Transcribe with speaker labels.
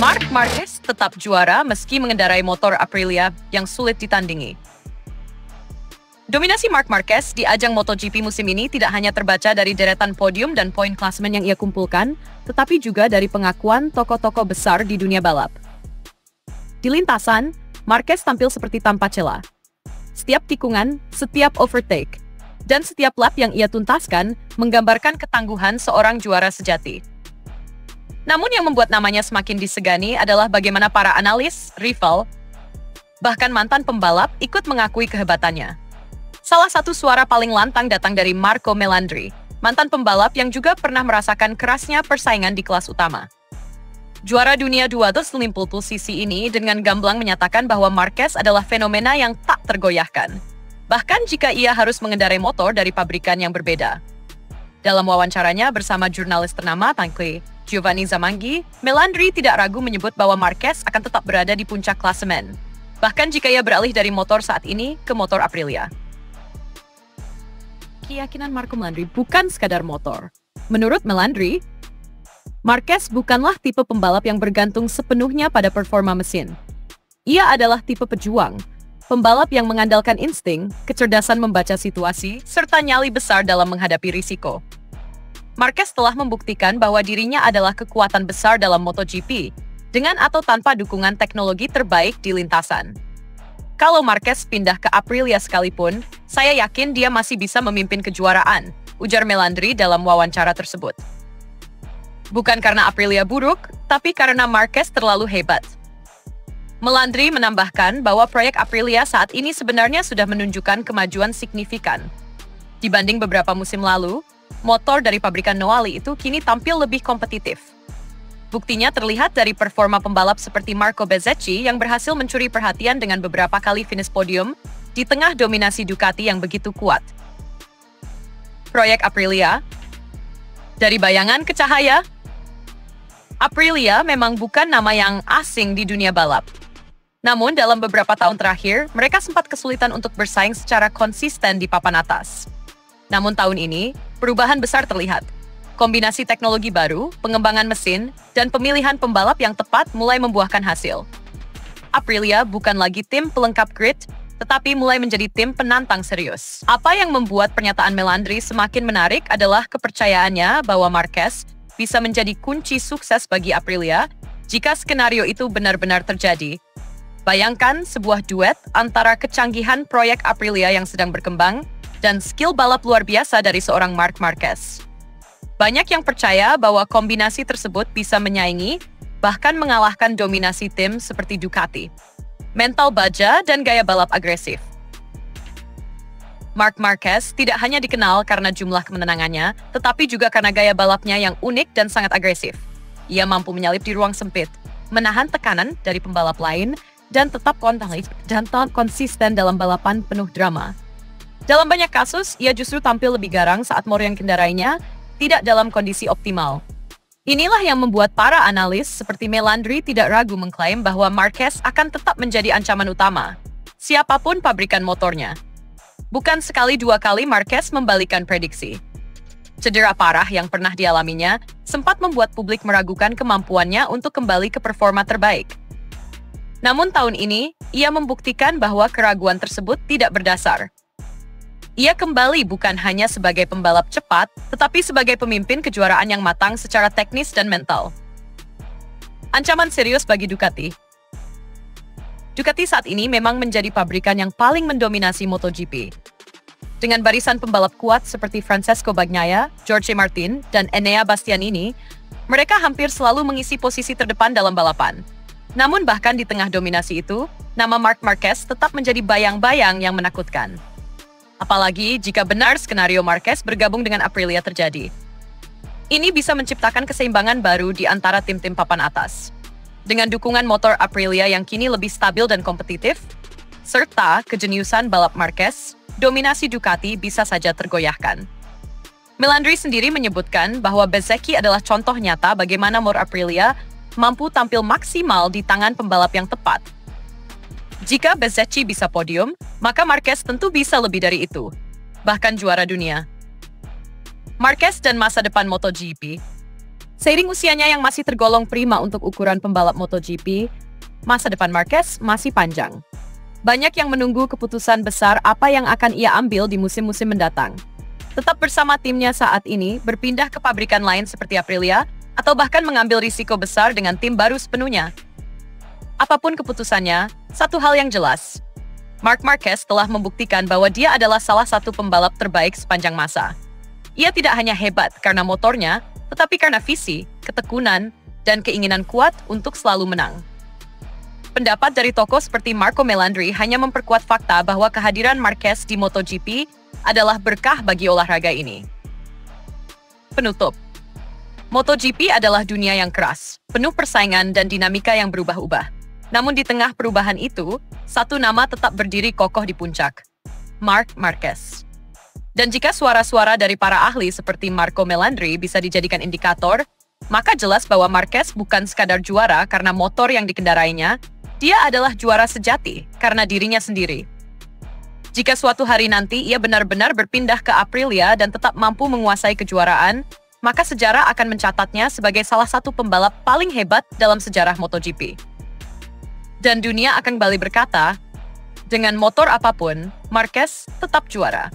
Speaker 1: Marc Marquez tetap juara meski mengendarai motor Aprilia yang sulit ditandingi. Dominasi Marc Marquez di ajang MotoGP musim ini tidak hanya terbaca dari deretan podium dan poin klasemen yang ia kumpulkan, tetapi juga dari pengakuan tokoh-tokoh besar di dunia balap. Di lintasan, Marquez tampil seperti tanpa celah. Setiap tikungan, setiap overtake, dan setiap lap yang ia tuntaskan menggambarkan ketangguhan seorang juara sejati. Namun yang membuat namanya semakin disegani adalah bagaimana para analis, rival, bahkan mantan pembalap ikut mengakui kehebatannya. Salah satu suara paling lantang datang dari Marco Melandri, mantan pembalap yang juga pernah merasakan kerasnya persaingan di kelas utama. Juara dunia 250cc ini dengan gamblang menyatakan bahwa Marquez adalah fenomena yang tak tergoyahkan, bahkan jika ia harus mengendarai motor dari pabrikan yang berbeda. Dalam wawancaranya bersama jurnalis ternama Tanque Giovanni Zamanggi, Melandri tidak ragu menyebut bahwa Marquez akan tetap berada di puncak klasemen, bahkan jika ia beralih dari motor saat ini ke motor Aprilia. Keyakinan Marco Melandri bukan sekadar motor. Menurut Melandri, Marquez bukanlah tipe pembalap yang bergantung sepenuhnya pada performa mesin. Ia adalah tipe pejuang, pembalap yang mengandalkan insting, kecerdasan membaca situasi, serta nyali besar dalam menghadapi risiko. Marquez telah membuktikan bahwa dirinya adalah kekuatan besar dalam MotoGP, dengan atau tanpa dukungan teknologi terbaik di lintasan. Kalau Marquez pindah ke Aprilia sekalipun, saya yakin dia masih bisa memimpin kejuaraan, ujar Melandri dalam wawancara tersebut. Bukan karena Aprilia buruk, tapi karena Marquez terlalu hebat. Melandri menambahkan bahwa proyek Aprilia saat ini sebenarnya sudah menunjukkan kemajuan signifikan. Dibanding beberapa musim lalu, motor dari pabrikan Noali itu kini tampil lebih kompetitif. Buktinya terlihat dari performa pembalap seperti Marco Bezzecchi yang berhasil mencuri perhatian dengan beberapa kali finish podium di tengah dominasi Ducati yang begitu kuat. Proyek Aprilia. Dari bayangan ke cahaya, Aprilia memang bukan nama yang asing di dunia balap. Namun dalam beberapa tahun terakhir, mereka sempat kesulitan untuk bersaing secara konsisten di papan atas. Namun tahun ini, perubahan besar terlihat. Kombinasi teknologi baru, pengembangan mesin, dan pemilihan pembalap yang tepat mulai membuahkan hasil. Aprilia bukan lagi tim pelengkap grid, tetapi mulai menjadi tim penantang serius. Apa yang membuat pernyataan Melandri semakin menarik adalah kepercayaannya bahwa Marquez bisa menjadi kunci sukses bagi Aprilia jika skenario itu benar-benar terjadi. Bayangkan sebuah duet antara kecanggihan proyek Aprilia yang sedang berkembang dan skill balap luar biasa dari seorang Marc Marquez. Banyak yang percaya bahwa kombinasi tersebut bisa menyaingi, bahkan mengalahkan dominasi tim seperti Ducati. Mental baja dan gaya balap agresif. Marc Marquez tidak hanya dikenal karena jumlah kemenangannya, tetapi juga karena gaya balapnya yang unik dan sangat agresif. Ia mampu menyalip di ruang sempit, menahan tekanan dari pembalap lain, dan tetap konsisten dalam balapan penuh drama. Dalam banyak kasus, ia justru tampil lebih garang saat motor yang kendarainya tidak dalam kondisi optimal. Inilah yang membuat para analis seperti Melandri tidak ragu mengklaim bahwa Marquez akan tetap menjadi ancaman utama, siapapun pabrikan motornya. Bukan sekali dua kali Marquez membalikan prediksi. Cedera parah yang pernah dialaminya sempat membuat publik meragukan kemampuannya untuk kembali ke performa terbaik. Namun tahun ini, ia membuktikan bahwa keraguan tersebut tidak berdasar. Ia kembali bukan hanya sebagai pembalap cepat, tetapi sebagai pemimpin kejuaraan yang matang secara teknis dan mental. Ancaman serius bagi Ducati. Ducati saat ini memang menjadi pabrikan yang paling mendominasi MotoGP. Dengan barisan pembalap kuat seperti Francesco Bagnaia, Jorge Martin, dan Enea Bastianini, mereka hampir selalu mengisi posisi terdepan dalam balapan. Namun bahkan di tengah dominasi itu, nama Marc Marquez tetap menjadi bayang-bayang yang menakutkan. Apalagi jika benar skenario Marquez bergabung dengan Aprilia terjadi. Ini bisa menciptakan keseimbangan baru di antara tim-tim papan atas. Dengan dukungan motor Aprilia yang kini lebih stabil dan kompetitif, serta kejeniusan balap Marquez, dominasi Ducati bisa saja tergoyahkan. Melandri sendiri menyebutkan bahwa Bezzecchi adalah contoh nyata bagaimana motor Aprilia mampu tampil maksimal di tangan pembalap yang tepat. Jika Bezzecchi bisa podium, maka Marquez tentu bisa lebih dari itu, bahkan juara dunia. Marquez dan masa depan MotoGP. Seiring usianya yang masih tergolong prima untuk ukuran pembalap MotoGP, masa depan Marquez masih panjang. Banyak yang menunggu keputusan besar apa yang akan ia ambil di musim-musim mendatang. Tetap bersama timnya saat ini, berpindah ke pabrikan lain seperti Aprilia, atau bahkan mengambil risiko besar dengan tim baru sepenuhnya. Apapun keputusannya, satu hal yang jelas, Marc Marquez telah membuktikan bahwa dia adalah salah satu pembalap terbaik sepanjang masa. Ia tidak hanya hebat karena motornya, tetapi karena visi, ketekunan, dan keinginan kuat untuk selalu menang. Pendapat dari tokoh seperti Marco Melandri hanya memperkuat fakta bahwa kehadiran Marquez di MotoGP adalah berkah bagi olahraga ini. Penutup. MotoGP adalah dunia yang keras, penuh persaingan dan dinamika yang berubah-ubah. Namun di tengah perubahan itu, satu nama tetap berdiri kokoh di puncak, Marc Marquez. Dan jika suara-suara dari para ahli seperti Marco Melandri bisa dijadikan indikator, maka jelas bahwa Marquez bukan sekadar juara karena motor yang dikendarainya, dia adalah juara sejati karena dirinya sendiri. Jika suatu hari nanti ia benar-benar berpindah ke Aprilia dan tetap mampu menguasai kejuaraan, maka sejarah akan mencatatnya sebagai salah satu pembalap paling hebat dalam sejarah MotoGP. Dan dunia akan kembali berkata, dengan motor apapun, Marquez tetap juara.